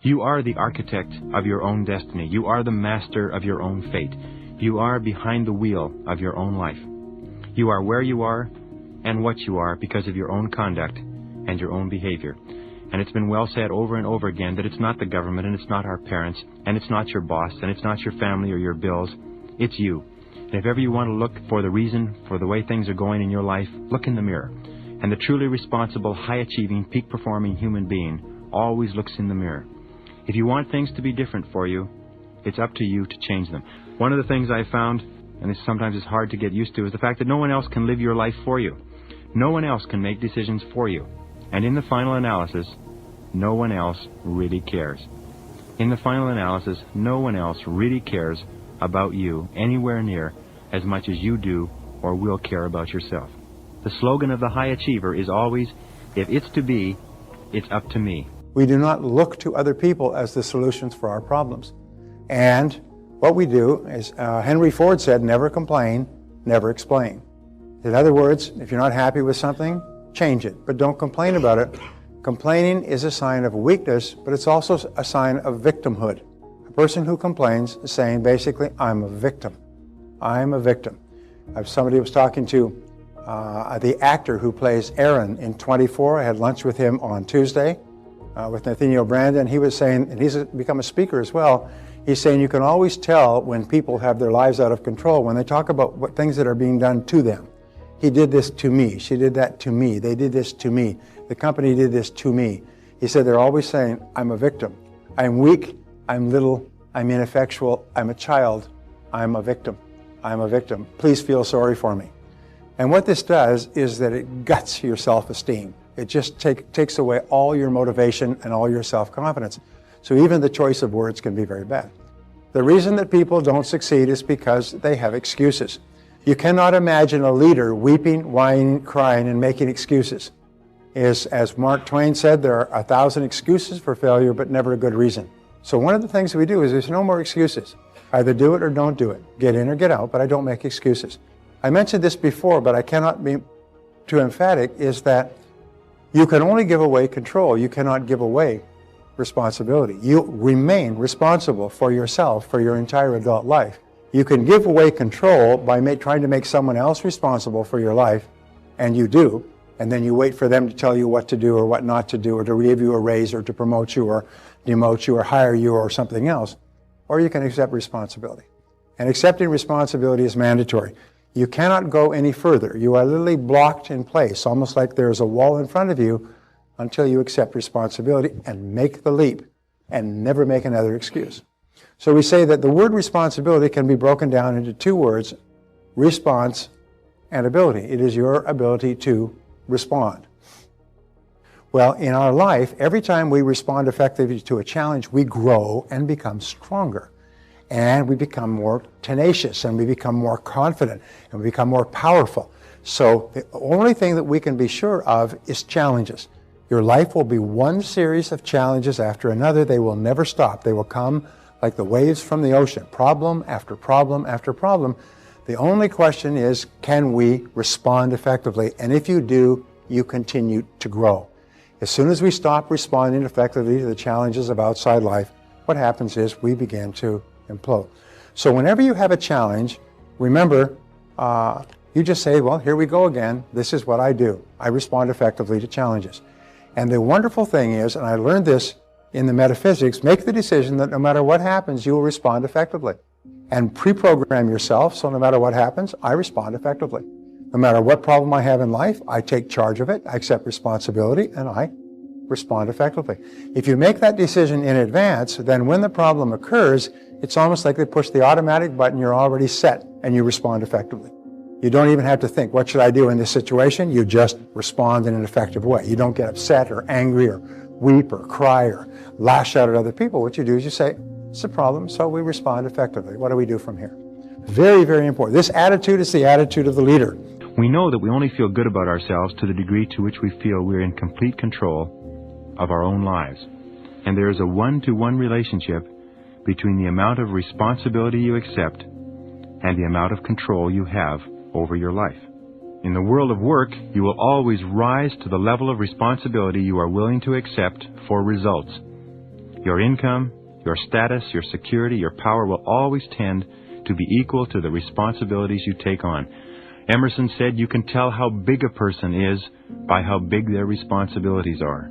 You are the architect of your own destiny. You are the master of your own fate. You are behind the wheel of your own life. You are where you are and what you are because of your own conduct and your own behavior. And it's been well said over and over again that it's not the government and it's not our parents and it's not your boss and it's not your family or your bills. It's you. And if ever you want to look for the reason for the way things are going in your life, look in the mirror. And the truly responsible, high-achieving, peak-performing human being always looks in the mirror. If you want things to be different for you, it's up to you to change them. One of the things I found, and this sometimes is hard to get used to, is the fact that no one else can live your life for you. No one else can make decisions for you. And in the final analysis, no one else really cares. In the final analysis, no one else really cares about you anywhere near as much as you do or will care about yourself. The slogan of the high achiever is always, if it's to be, it's up to me. We do not look to other people as the solutions for our problems. And what we do is, Henry Ford said, never complain, never explain. In other words, if you're not happy with something, change it, but don't complain about it. Complaining is a sign of weakness, but it's also a sign of victimhood. A person who complains is saying, basically, I'm a victim. I'm a victim. Somebody was talking to the actor who plays Aaron in 24. I had lunch with him on Tuesday with Nathaniel Brandon. He was saying, and he's become a speaker as well, he's saying you can always tell when people have their lives out of control when they talk about what things that are being done to them. He did this to me. She did that to me. They did this to me. The company did this to me. He said they're always saying, I'm a victim. I'm weak. I'm little. I'm ineffectual. I'm a child. I'm a victim. I'm a victim. Please feel sorry for me. And what this does is that it guts your self-esteem. It just takes away all your motivation and all your self-confidence. So even the choice of words can be very bad. The reason that people don't succeed is because they have excuses. You cannot imagine a leader weeping, whining, crying, and making excuses. As Mark Twain said, there are 1,000 excuses for failure, but never a good reason. So one of the things we do is there's no more excuses. Either do it or don't do it. Get in or get out, but I don't make excuses. I mentioned this before, but I cannot be too emphatic, is that you can only give away control. You cannot give away responsibility. You remain responsible for yourself for your entire adult life. You can give away control by trying to make someone else responsible for your life, and you do, and then you wait for them to tell you what to do or what not to do, or to give you a raise, or to promote you, or demote you, or hire you, or something else. Or you can accept responsibility. And accepting responsibility is mandatory. You cannot go any further. You are literally blocked in place, almost like there's a wall in front of you, until you accept responsibility and make the leap and never make another excuse. So we say that the word responsibility can be broken down into two words, response and ability. It is your ability to respond. Well, in our life, every time we respond effectively to a challenge, we grow and become stronger. And we become more tenacious, and we become more confident, and we become more powerful. So the only thing that we can be sure of is challenges. Your life will be one series of challenges after another. They will never stop. They will come like the waves from the ocean, problem after problem after problem. The only question is, can we respond effectively? And if you do, you continue to grow. As soon as we stop responding effectively to the challenges of outside life, what happens is we begin to implode. So whenever you have a challenge, remember, you just say, well, here we go again. This is what I do. I respond effectively to challenges. And the wonderful thing is, and I learned this in the metaphysics, make the decision that no matter what happens, you will respond effectively. And pre-program yourself, so no matter what happens, I respond effectively. No matter what problem I have in life, I take charge of it, I accept responsibility, and I respond effectively. If you make that decision in advance, then when the problem occurs, it's almost like they push the automatic button, you're already set, and you respond effectively. You don't even have to think, what should I do in this situation? You just respond in an effective way. You don't get upset or angry or weep or cry or lash out at other people. What you do is you say, it's a problem, so we respond effectively. What do we do from here? Very, very important. This attitude is the attitude of the leader. We know that we only feel good about ourselves to the degree to which we feel we're in complete control of our own lives. And there is a one-to-one relationship between the amount of responsibility you accept and the amount of control you have over your life. In the world of work, you will always rise to the level of responsibility you are willing to accept for results. Your income, your status, your security, your power will always tend to be equal to the responsibilities you take on. Emerson said you can tell how big a person is by how big their responsibilities are.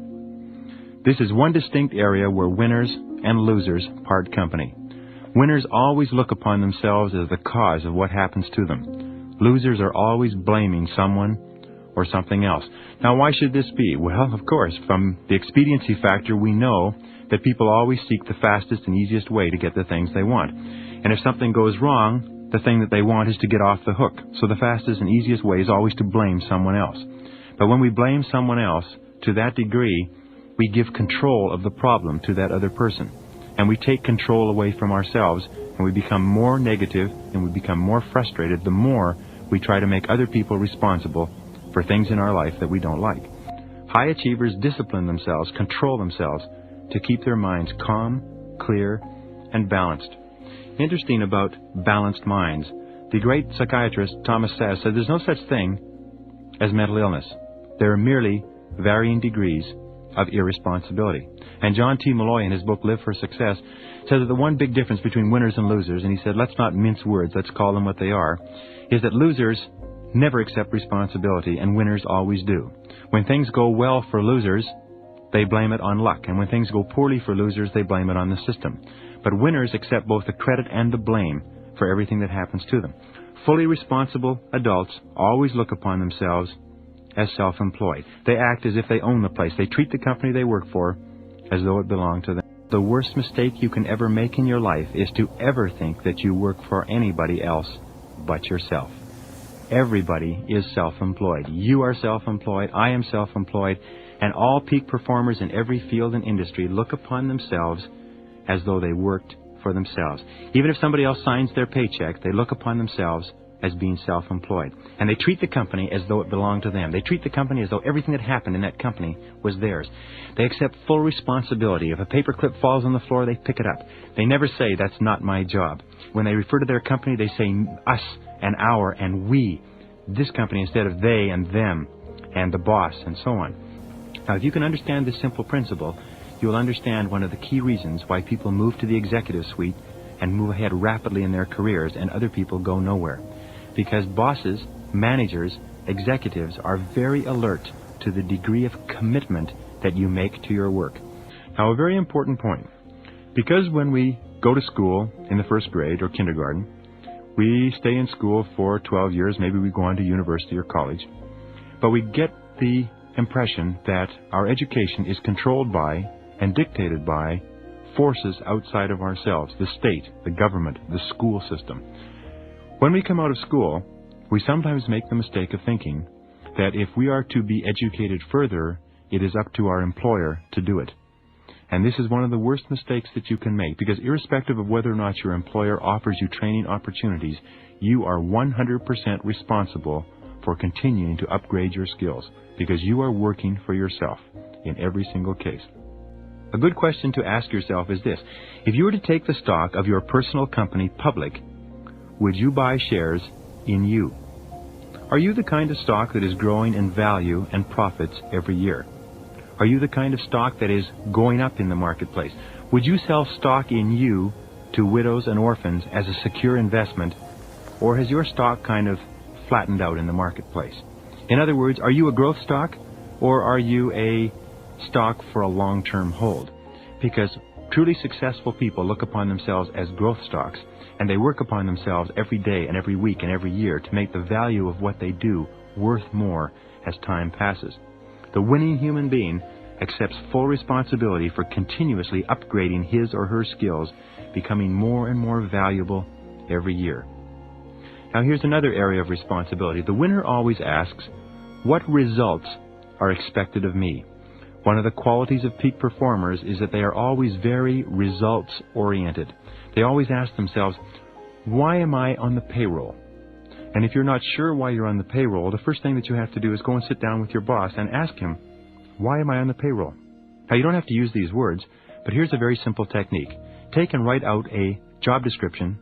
This is one distinct area where winners and losers part company. Winners always look upon themselves as the cause of what happens to them. Losers are always blaming someone or something else. Now, why should this be? Well, of course, from the expediency factor, we know that people always seek the fastest and easiest way to get the things they want. And if something goes wrong, the thing that they want is to get off the hook. So the fastest and easiest way is always to blame someone else. But when we blame someone else, to that degree, we give control of the problem to that other person. And we take control away from ourselves, and we become more negative, and we become more frustrated the more we try to make other people responsible for things in our life that we don't like. High achievers discipline themselves, control themselves, to keep their minds calm, clear, and balanced. Interesting about balanced minds. The great psychiatrist Thomas Sass said there's no such thing as mental illness. There are merely varying degrees of irresponsibility. And John T. Malloy, in his book Live for Success, says that the one big difference between winners and losers, and he said, let's not mince words, let's call them what they are, is that losers never accept responsibility and winners always do. When things go well for losers, they blame it on luck. And when things go poorly for losers, they blame it on the system. But winners accept both the credit and the blame for everything that happens to them. Fully responsible adults always look upon themselves as self-employed. They act as if they own the place. They treat the company they work for as though it belonged to them. The worst mistake you can ever make in your life is to ever think that you work for anybody else but yourself. Everybody is self-employed. You are self-employed. I am self-employed. And all peak performers in every field and industry look upon themselves as though they worked for themselves. Even if somebody else signs their paycheck, they look upon themselves as being self-employed. And they treat the company as though it belonged to them. They treat the company as though everything that happened in that company was theirs. They accept full responsibility. If a paperclip falls on the floor, they pick it up. They never say, that's not my job. When they refer to their company, they say us and our and we. This company instead of they and them and the boss and so on. Now, if you can understand this simple principle, you will understand one of the key reasons why people move to the executive suite and move ahead rapidly in their careers and other people go nowhere. Because bosses, managers, executives are very alert to the degree of commitment that you make to your work. Now, a very important point. Because when we go to school in the first grade or kindergarten, we stay in school for 12 years, maybe we go on to university or college, but we get the impression that our education is controlled by and dictated by forces outside of ourselves, the state, the government, the school system. When we come out of school, we sometimes make the mistake of thinking that if we are to be educated further, it is up to our employer to do it. And this is one of the worst mistakes that you can make, because irrespective of whether or not your employer offers you training opportunities, you are 100% responsible for continuing to upgrade your skills, because you are working for yourself in every single case. A good question to ask yourself is this: if you were to take the stock of your personal company public, would you buy shares in you? Are you the kind of stock that is growing in value and profits every year? Are you the kind of stock that is going up in the marketplace? Would you sell stock in you to widows and orphans as a secure investment, or has your stock kind of flattened out in the marketplace? In other words, are you a growth stock, or are you a stock for a long-term hold? Because truly successful people look upon themselves as growth stocks, and they work upon themselves every day and every week and every year to make the value of what they do worth more as time passes. The winning human being accepts full responsibility for continuously upgrading his or her skills, becoming more and more valuable every year. Now, here's another area of responsibility. The winner always asks, what results are expected of me? One of the qualities of peak performers is that they are always very results-oriented. They always ask themselves, why am I on the payroll? And if you're not sure why you're on the payroll, the first thing that you have to do is go and sit down with your boss and ask him, why am I on the payroll? Now, you don't have to use these words, but here's a very simple technique. Take and write out a job description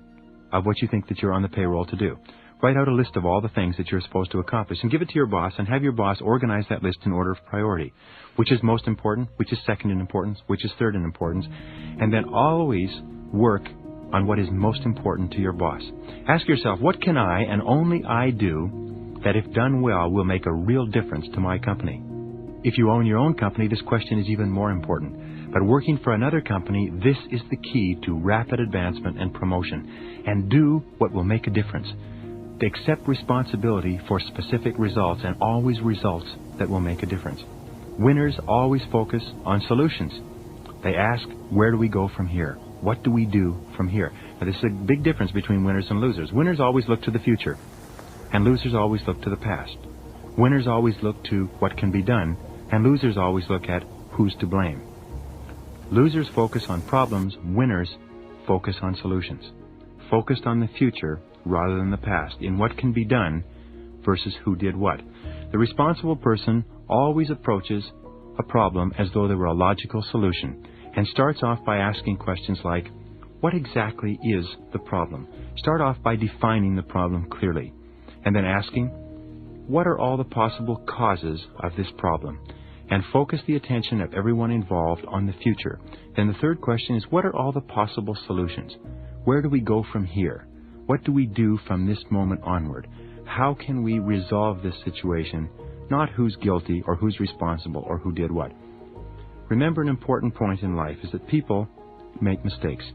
of what you think that you're on the payroll to do. Write out a list of all the things that you're supposed to accomplish and give it to your boss, and have your boss organize that list in order of priority. Which is most important, which is second in importance, which is third in importance, and then always work on what is most important to your boss. Ask yourself, what can I and only I do that if done well will make a real difference to my company? If you own your own company, this question is even more important. But working for another company, this is the key to rapid advancement and promotion. And do what will make a difference. To accept responsibility for specific results, and always results that will make a difference. Winners always focus on solutions. They ask, where do we go from here? What do we do from here? Now, this is a big difference between winners and losers. Winners always look to the future, and losers always look to the past. Winners always look to what can be done, and losers always look at who's to blame. Losers focus on problems, winners focus on solutions. Focused on the future rather than the past, in what can be done versus who did what. The responsible person always approaches a problem as though there were a logical solution, and starts off by asking questions like, what exactly is the problem? Start off by defining the problem clearly, and then asking, what are all the possible causes of this problem? And focus the attention of everyone involved on the future. Then the third question is, what are all the possible solutions? Where do we go from here? What do we do from this moment onward? How can we resolve this situation? Not who's guilty or who's responsible or who did what. Remember, an important point in life is that people make mistakes.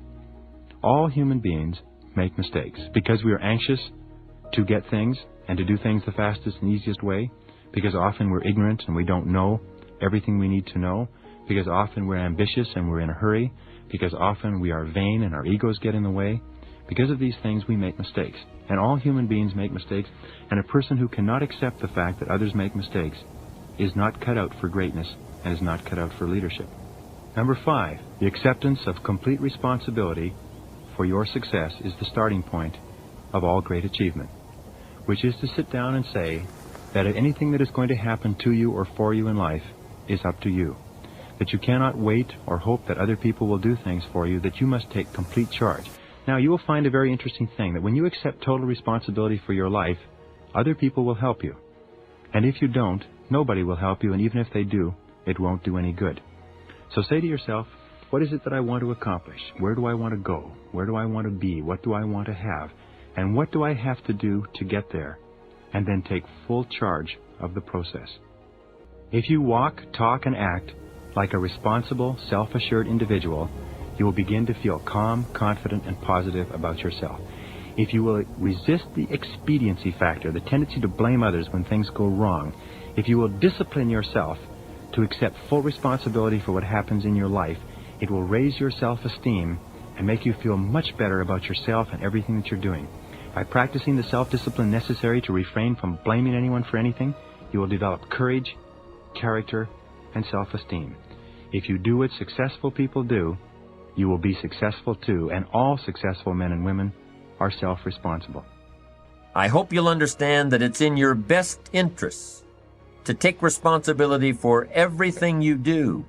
All human beings make mistakes because we are anxious to get things and to do things the fastest and easiest way, because often we're ignorant and we don't know everything we need to know, because often we're ambitious and we're in a hurry, because often we are vain and our egos get in the way. Because of these things, we make mistakes. And all human beings make mistakes, and a person who cannot accept the fact that others make mistakes is not cut out for greatness and is not cut out for leadership. Number 5, the acceptance of complete responsibility for your success is the starting point of all great achievement, which is to sit down and say that anything that is going to happen to you or for you in life is up to you. That you cannot wait or hope that other people will do things for you, that you must take complete charge. Now, you will find a very interesting thing, that when you accept total responsibility for your life, other people will help you. And if you don't, nobody will help you, and even if they do, it won't do any good. So say to yourself, what is it that I want to accomplish? Where do I want to go? Where do I want to be? What do I want to have? And what do I have to do to get there? And then take full charge of the process. If you walk, talk, and act like a responsible, self-assured individual, you will begin to feel calm, confident, and positive about yourself. If you will resist the expediency factor, the tendency to blame others when things go wrong, if you will discipline yourself to accept full responsibility for what happens in your life, it will raise your self-esteem and make you feel much better about yourself and everything that you're doing. By practicing the self-discipline necessary to refrain from blaming anyone for anything, you will develop courage, character, and self-esteem. If you do what successful people do, you will be successful too, and all successful men and women are self-responsible. I hope you'll understand that it's in your best interests to take responsibility for everything you do.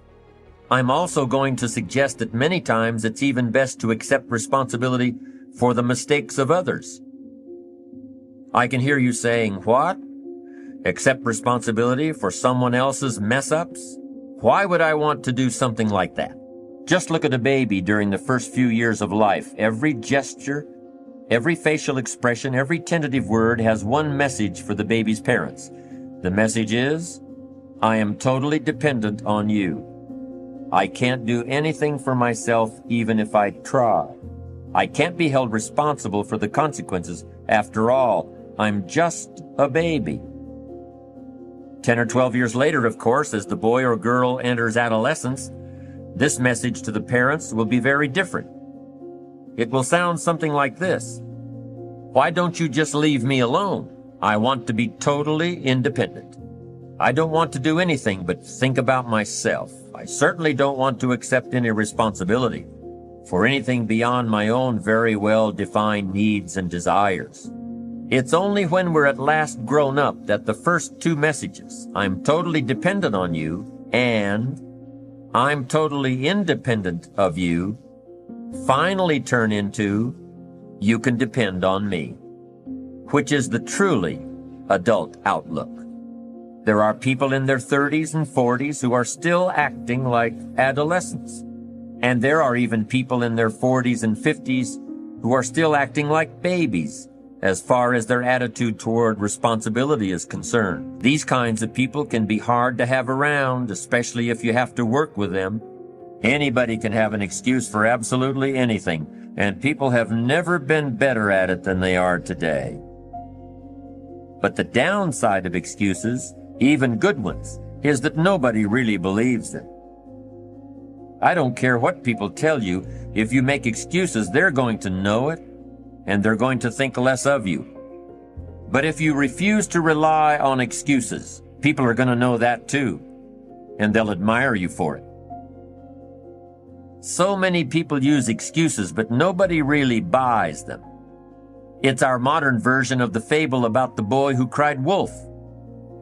I'm also going to suggest that many times it's even best to accept responsibility for the mistakes of others. I can hear you saying, what? Accept responsibility for someone else's mess-ups? Why would I want to do something like that? Just look at a baby during the first few years of life. Every gesture, every facial expression, every tentative word has one message for the baby's parents. The message is, I am totally dependent on you. I can't do anything for myself even if I try. I can't be held responsible for the consequences. After all, I'm just a baby. 10 or 12 years later, of course, as the boy or girl enters adolescence, this message to the parents will be very different. It will sound something like this. Why don't you just leave me alone? I want to be totally independent. I don't want to do anything but think about myself. I certainly don't want to accept any responsibility for anything beyond my own very well-defined needs and desires. It's only when we're at last grown up that the first two messages, I'm totally dependent on you, and I'm totally independent of you, finally turn into, you can depend on me. which is the truly adult outlook. There are people in their 30s and 40s who are still acting like adolescents. And there are even people in their 40s and 50s who are still acting like babies as far as their attitude toward responsibility is concerned. These kinds of people can be hard to have around, especially if you have to work with them. Anybody can have an excuse for absolutely anything, and people have never been better at it than they are today. But the downside of excuses, even good ones, is that nobody really believes them. I don't care what people tell you. If you make excuses, they're going to know it, and they're going to think less of you. But if you refuse to rely on excuses, people are going to know that too, and they'll admire you for it. So many people use excuses, but nobody really buys them. It's our modern version of the fable about the boy who cried wolf.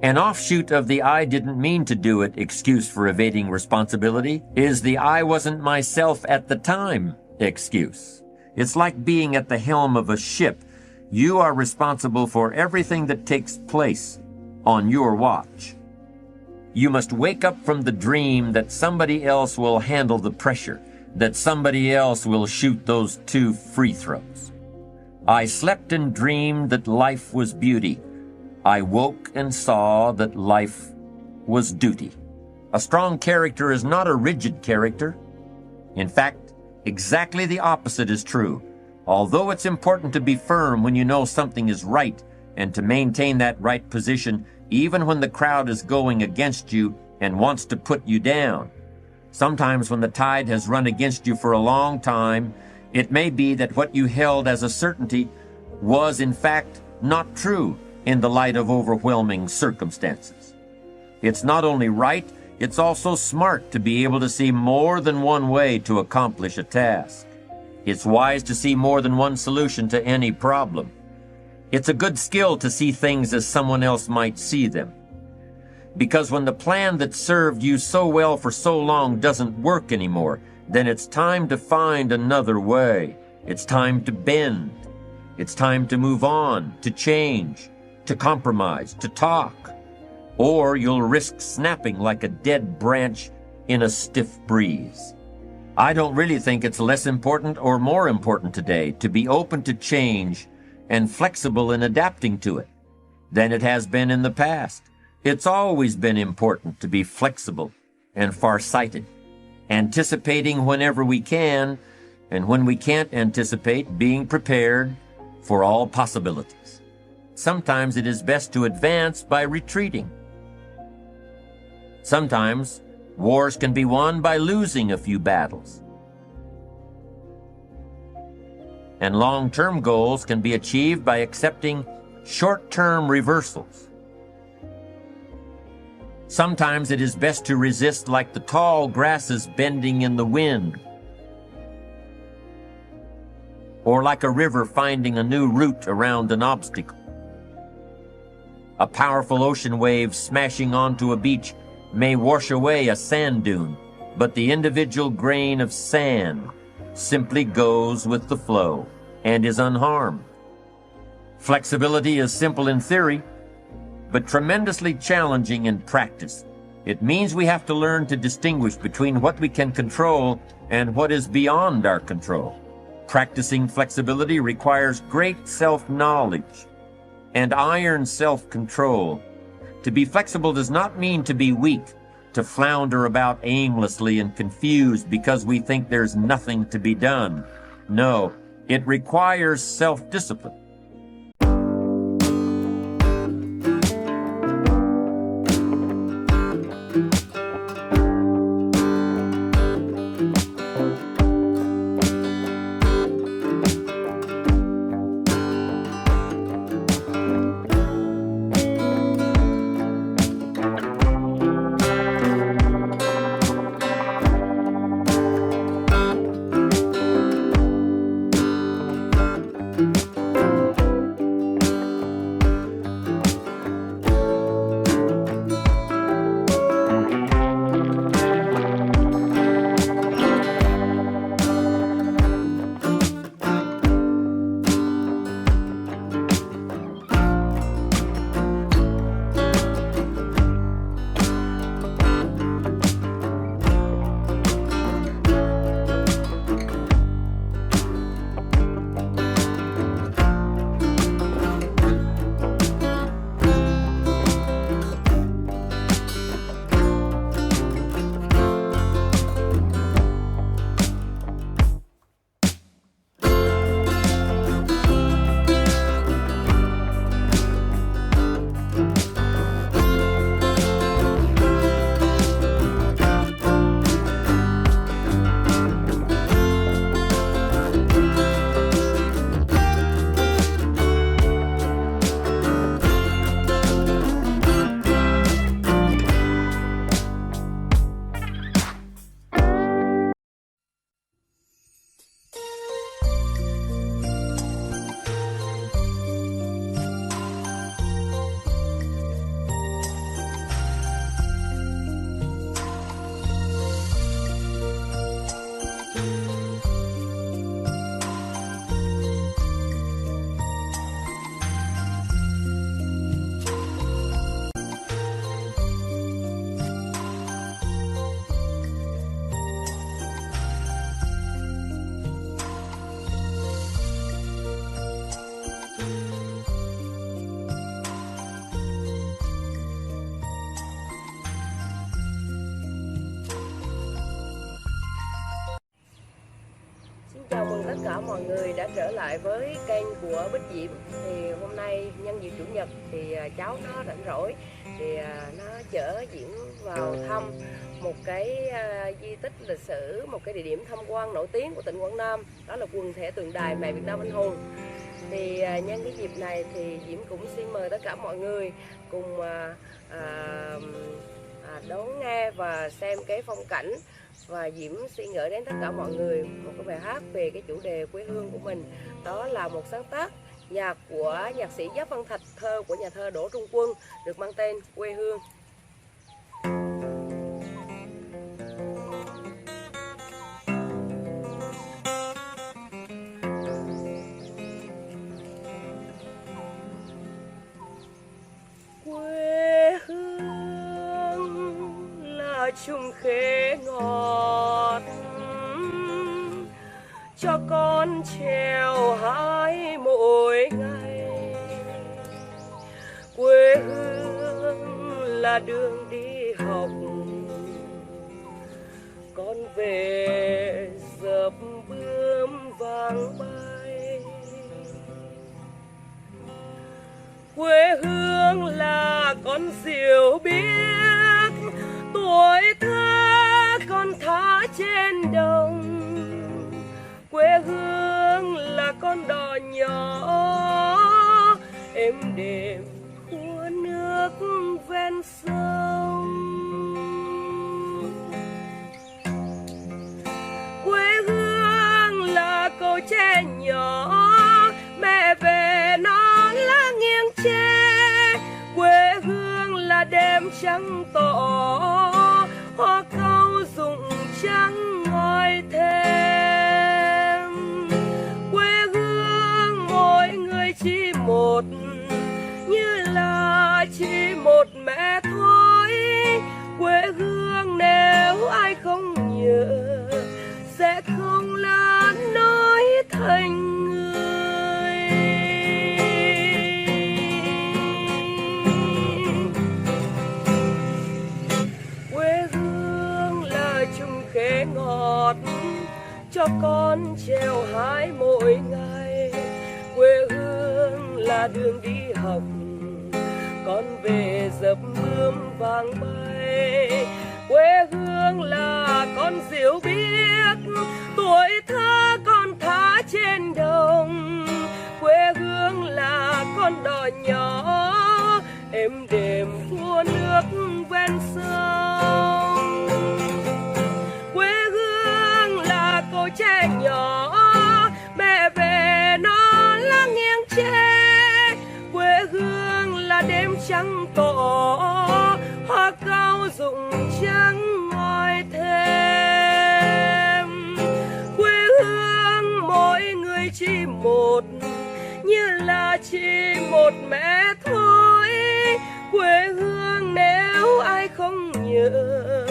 An offshoot of the "I didn't mean to do it" excuse for evading responsibility is the "I wasn't myself at the time" excuse. It's like being at the helm of a ship. You are responsible for everything that takes place on your watch. You must wake up from the dream that somebody else will handle the pressure, that somebody else will shoot those 2 free throws. I slept and dreamed that life was beauty. I woke and saw that life was duty. A strong character is not a rigid character. In fact, exactly the opposite is true. Although it's important to be firm when you know something is right and to maintain that right position even when the crowd is going against you and wants to put you down. Sometimes when the tide has run against you for a long time, it may be that what you held as a certainty was in fact not true in the light of overwhelming circumstances. It's not only right, it's also smart to be able to see more than one way to accomplish a task. It's wise to see more than one solution to any problem. It's a good skill to see things as someone else might see them. Because when the plan that served you so well for so long doesn't work anymore, then it's time to find another way. It's time to bend. It's time to move on, to change, to compromise, to talk. Or you'll risk snapping like a dead branch in a stiff breeze. I don't really think it's less important or more important today to be open to change and flexible in adapting to it than it has been in the past. It's always been important to be flexible and farsighted, anticipating whenever we can, and when we can't anticipate, being prepared for all possibilities. Sometimes it is best to advance by retreating. Sometimes wars can be won by losing a few battles. And long-term goals can be achieved by accepting short-term reversals. Sometimes it is best to resist like the tall grasses bending in the wind, or like a river finding a new route around an obstacle. A powerful ocean wave smashing onto a beach may wash away a sand dune, but the individual grain of sand simply goes with the flow and is unharmed. Flexibility is simple in theory, but tremendously challenging in practice. It means we have to learn to distinguish between what we can control and what is beyond our control. Practicing flexibility requires great self-knowledge and iron self-control. To be flexible does not mean to be weak, to flounder about aimlessly and confused because we think there's nothing to be done. No, it requires self-discipline. chào mừng tất cả mọi người đã trở lại với kênh của Bích Diễm. Thì hôm nay nhân dịp Chủ nhật thì cháu nó rảnh rỗi thì nó chở Diễm vào thăm một cái di tích lịch sử, một cái địa điểm tham quan nổi tiếng của tỉnh Quảng Nam, đó là quần thể tượng đài Mẹ Việt Nam Anh Hùng. Thì nhân cái dịp này thì Diễm cũng xin mời tất cả mọi người cùng đón nghe và xem cái phong cảnh. Và Diễm xin gửi đến tất cả mọi người một cái bài hát về cái chủ đề quê hương của mình. Đó là một sáng tác nhạc của nhạc sĩ Giáp Văn Thạch, thơ của nhà thơ Đỗ Trung Quân, được mang tên Quê Hương. Quê hương là chung khế ngọt cho con trèo hái mỗi ngày. Quê hương là đường đi học, con về dập bướm vàng bay. Quê hương là con diều biếc, tuổi thơ con thả trên đồng. Quê hương là con đò nhỏ êm đềm khua nước ven sông. Quê hương là cầu tre nhỏ, mẹ về non lá nghiêng tre. Quê hương là đêm trắng tỏ, hoa cau rụng trắng ngòi thêm. Quê hương mỗi người chỉ một, như là chỉ một mẹ thôi. Quê hương nếu ai không nhớ sẽ không lớn nổi thành người. Quê hương là chung khế ngọt cho con trèo hái mỗi ngày. Quê hương là đường đi học, con về dập bướm vàng bay. Quê hương là con diều biếc, tuổi thơ con thả trên đồng. Quê hương là con đò nhỏ êm đềm khua nước ven sông. Quê hương là cầu tre nhỏ, mẹ về nó lá nghiêng tre. Quê hương là đêm trắng tỏ, hoa cau rụng trắng ngòi thêm. Quê hương mỗi người chỉ một, như là chỉ một mẹ thôi. Quê hương nếu ai không nhớ